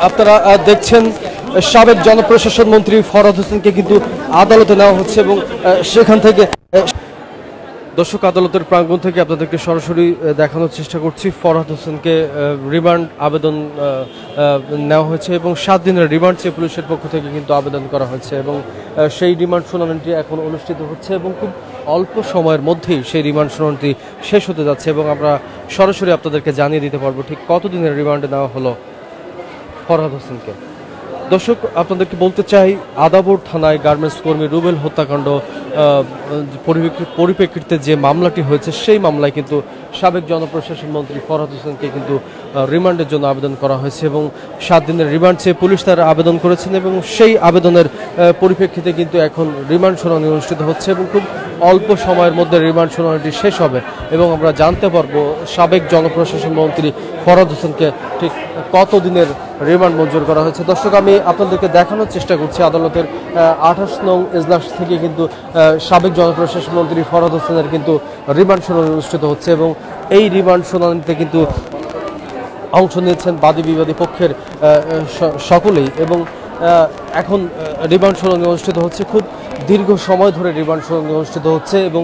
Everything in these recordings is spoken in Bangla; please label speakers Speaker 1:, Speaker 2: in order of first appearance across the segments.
Speaker 1: আপনারা দেখছেন সাবেক জনপ্রশাসন মন্ত্রী ফরহাদ হোসেনকে কিন্তু আদালতে নেওয়া হচ্ছে এবং সেখান থেকে দর্শক আদালতের প্রাঙ্গণ থেকে আপনাদেরকে সরাসরি দেখানোর চেষ্টা করছি। ফরহাদ হোসেনকে রিমান্ড আবেদন নেওয়া হয়েছে এবং 7 দিনের রিমান্ড চেয়ে পুলিশের পক্ষ থেকে কিন্তু আবেদন করা হয়েছে এবং সেই রিমান্ড শুনানিটি এখন অনুষ্ঠিত হচ্ছে এবং খুব অল্প সময়ের মধ্যেই সেই রিমান্ড শুনানিটি শেষ হতে যাচ্ছে এবং আমরা সরাসরি আপনাদেরকে জানিয়ে দিতে পারবো ঠিক কতদিনের রিমান্ডে নেওয়া হলো ফরহাদ হোসেনকে। দর্শক আপনাদেরকে বলতে চাই, আদাবর থানায় গার্মেন্টস কর্মী রুবেল হত্যাকাণ্ড পরিপ্রেক্ষিতে যে মামলাটি হয়েছে সেই মামলায় কিন্তু সাবেক জনপ্রশাসন মন্ত্রী ফরহাদ হোসেনকে কিন্তু রিমান্ডের জন্য আবেদন করা হয়েছে এবং 7 দিনের রিমান্ড চেয়ে পুলিশ তারা আবেদন করেছেন এবং সেই আবেদনের পরিপ্রেক্ষিতে কিন্তু এখন রিমান্ড শুনানি অনুষ্ঠিত হচ্ছে এবং খুব অল্প সময়ের মধ্যে রিমান্ড শুনানিটি শেষ হবে এবং আমরা জানতে পারবো সাবেক জনপ্রশাসন মন্ত্রী ফরহাদ হোসেনকে ঠিক কতদিনের রিমান্ড মঞ্জুর করা হয়েছে। দর্শক আমি আপনাদেরকে দেখানোর চেষ্টা করছি আদালতের 28 নং এজলাস থেকে কিন্তু সাবেক জনপ্রশাসন মন্ত্রী ফরহাদ হোসেনের কিন্তু রিমান্ড শুনানি অনুষ্ঠিত হচ্ছে এবং এই রিমান্ড শুনানিতে কিন্তু অংশ নিয়েছেন বাদী বিবাদী পক্ষের সকলেই এবং এখন রিমান্ড শুনানি অনুষ্ঠিত হচ্ছে। খুব দীর্ঘ সময় ধরে রিমান্ড শুনানি অনুষ্ঠিত হচ্ছে এবং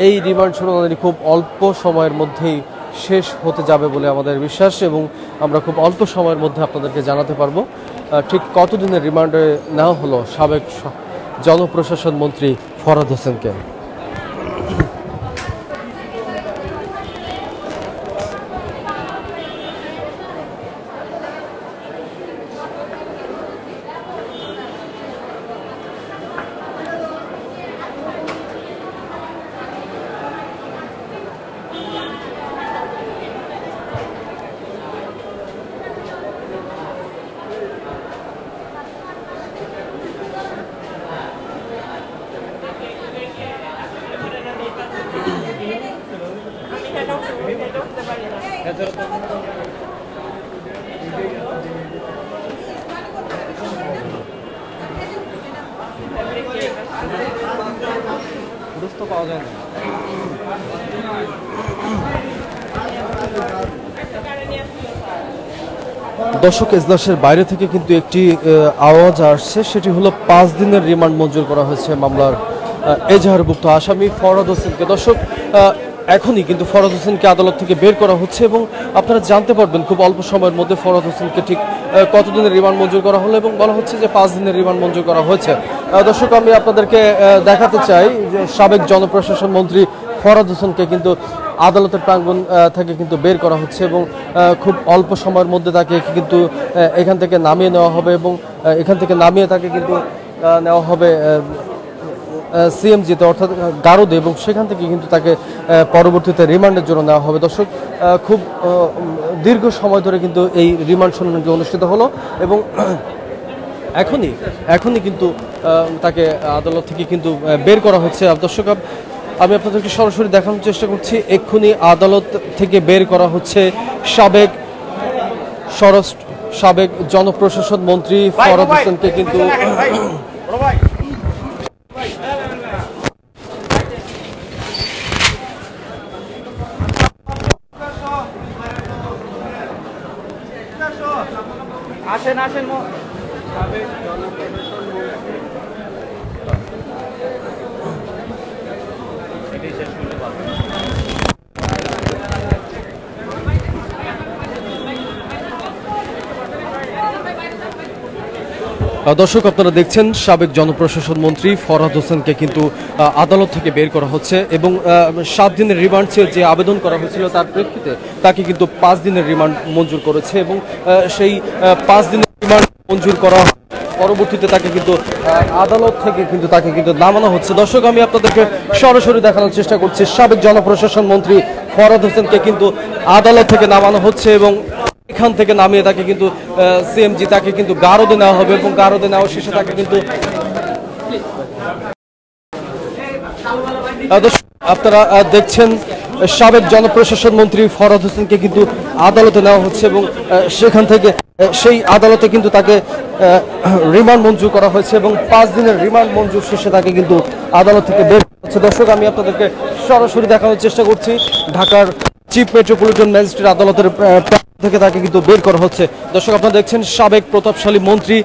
Speaker 1: এই রিমান্ড শুনানি খুব অল্প সময়ের মধ্যেই শেষ হতে যাবে বলে আমাদের বিশ্বাস এবং আমরা খুব অল্প সময়ের মধ্যে আপনাদেরকে জানাতে পারবো ঠিক কতদিনের রিমান্ডে নেওয়া হলো সাবেক জনপ্রশাসন মন্ত্রী ফরহাদ হোসেনকে। পাওয়া যায় না। দর্শক এজলাসের বাইরে থেকে কিন্তু একটি আওয়াজ আসছে, সেটি হলো 5 দিনের রিমান্ড মঞ্জুর করা হয়েছে মামলার এজাহারভুক্ত আসামি ফরহাদ হোসেনকে। দর্শক এখনই কিন্তু ফরহাদ হোসেনকে আদালত থেকে বের করা হচ্ছে এবং আপনারা জানতে পারবেন খুব অল্প সময়ের মধ্যে ফরহাদ হোসেনকে ঠিক কতদিনের রিমান্ড মঞ্জুর করা হলো এবং বলা হচ্ছে যে 5 দিনের রিমান্ড মঞ্জুর করা হয়েছে। দর্শক আমি আপনাদেরকে দেখাতে চাই যে সাবেক জনপ্রশাসন মন্ত্রী ফরহাদ হোসেনকে কিন্তু আদালতের প্রাঙ্গণ থেকে কিন্তু বের করা হচ্ছে এবং খুব অল্প সময়ের মধ্যে তাকে কিন্তু এখান থেকে নামিয়ে নেওয়া হবে এবং এখান থেকে নামিয়ে তাকে কিন্তু নেওয়া হবে সিএমজিতে অর্থাৎ গারদে এবং সেখান থেকে কিন্তু তাকে পরবর্তীতে রিমান্ডের জন্য নেওয়া হবে। দর্শক খুব দীর্ঘ সময় ধরে কিন্তু এই রিমান্ড শুনানি অনুষ্ঠিত হলো এবং এখনই কিন্তু তাকে আদালত থেকে কিন্তু বের করা হচ্ছে। দর্শক আমি আপনাদেরকে সরাসরি দেখানোর চেষ্টা করছি, এক্ষুনি আদালত থেকে বের করা হচ্ছে সাবেক জনপ্রশাসন মন্ত্রী ফরহাদ হোসেনকে কিন্তু
Speaker 2: আসেন
Speaker 1: দর্শক আপনারা দেখছেন সাবেক জনপ্রশাসন মন্ত্রী ফরহাদ হোসেনকে কিন্তু আদালত থেকে বের করা হচ্ছে এবং 7 দিনের রিমান্ড চেয়ে যে আবেদন করা হয়েছিল তার প্রেক্ষিতে তাকে কিন্তু 5 দিনের রিমান্ড মঞ্জুর করেছে এবং সেই 5 দিনের রিমান্ড মঞ্জুর করা পরবর্তীতে তাকে কিন্তু আদালত থেকে কিন্তু তাকে কিন্তু নামানো হচ্ছে। দর্শক আমি আপনাদেরকে সরাসরি দেখানোর চেষ্টা করছি, সাবেক জনপ্রশাসন মন্ত্রী ফরহাদ হোসেনকে কিন্তু আদালত থেকে নামানো হচ্ছে এবং এখান থেকে নামিয়ে তাকে কিন্তু সিএমজি তাকে কিন্তু গারদে নেওয়া হবে এবং গারদে নেওয়া শেষে তাকে কিন্তু আপনারা দেখছেন সাবেক জনপ্রশাসন মন্ত্রী ফরহাদ হোসেনকে কিন্তু আদালতে নেওয়া হচ্ছে এবং সেখান থেকে সেই আদালতে কিন্তু তাকে রিমান্ড মঞ্জুর করা হয়েছে এবং 5 দিনের রিমান্ড মঞ্জুর শেষে তাকে কিন্তু আদালত থেকে বের হচ্ছে। দর্শক আমি আপনাদেরকে সরাসরি দেখানোর চেষ্টা করছি ঢাকার চিফ মেট্রোপলিটন ম্যাজিস্ট্রেট আদালতের থেকে তাকে কিন্তু বের করা হচ্ছে। দর্শক আপনারা দেখছেন সাবেক প্রতাপশালী মন্ত্রী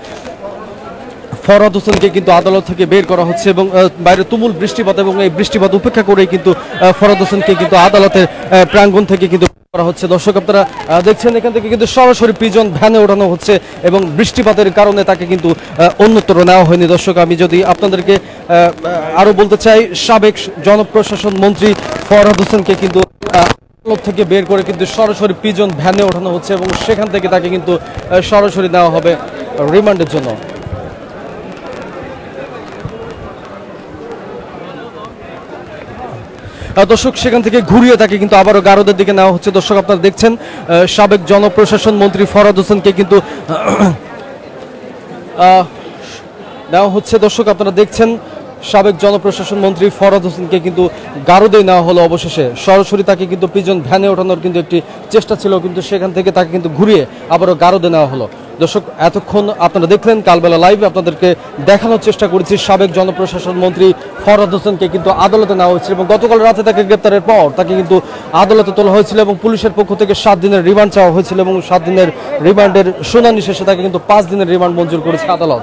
Speaker 1: ফরহাদ হোসেনকে কিন্তু আদালত থেকে বের করা হচ্ছে এবং বাইরে তুমুল বৃষ্টিপাত এবং এই বৃষ্টিপাত উপেক্ষা করেই কিন্তু ফরহাদ হোসেনকে কিন্তু আদালতের প্রাঙ্গণ থেকে কিন্তু করা হচ্ছে। দর্শক আপনারা দেখছেন এখান থেকে কিন্তু সরাসরি প্রিজন ভ্যানে ওঠানো হচ্ছে এবং বৃষ্টিপাতের কারণে তাকে কিন্তু অন্যত্র নেওয়া হয়নি। দর্শক আমি যদি আপনাদেরকে আরো বলতে চাই, সাবেক জনপ্রশাসন মন্ত্রী ফরহাদ হোসেনকে কিন্তু আদালত থেকে বের করে কিন্তু সরাসরি প্রিজন ভ্যানে ওঠানো হচ্ছে এবং সেখান থেকে তাকে কিন্তু সরাসরি নেওয়া হবে রিমান্ডের জন্য। দর্শক সেখান থেকে ঘুরিয়ে তাকে কিন্তু আবারও গারদের দিকে নেওয়া হচ্ছে। দর্শক আপনারা দেখছেন সাবেক জনপ্রশাসন মন্ত্রী ফরহাদ হোসেনকে কিন্তু নেওয়া হচ্ছে। দর্শক আপনারা দেখছেন সাবেক জনপ্রশাসন মন্ত্রী ফরহাদ হোসেনকে কিন্তু গারদে নেওয়া হলো। অবশেষে সরাসরি তাকে কিন্তু প্রিজন ভ্যানে ওঠানোর কিন্তু একটি চেষ্টা ছিল, কিন্তু সেখান থেকে তাকে কিন্তু ঘুরিয়ে আবারও গারদে নেওয়া হলো। দর্শক এতক্ষণ আপনারা দেখলেন কালবেলা লাইভে আপনাদেরকে দেখানোর চেষ্টা করেছি সাবেক জনপ্রশাসন মন্ত্রী ফরহাদ হোসেনকে কিন্তু আদালতে নেওয়া হয়েছিল এবং গতকাল রাতে তাকে গ্রেপ্তারের পর তাকে কিন্তু আদালতে তোলা হয়েছিল এবং পুলিশের পক্ষ থেকে 7 দিনের রিমান্ড চাওয়া হয়েছিল এবং 7 দিনের রিমান্ডের শুনানি শেষে তাকে কিন্তু 5 দিনের রিমান্ড মঞ্জুর করেছে আদালত।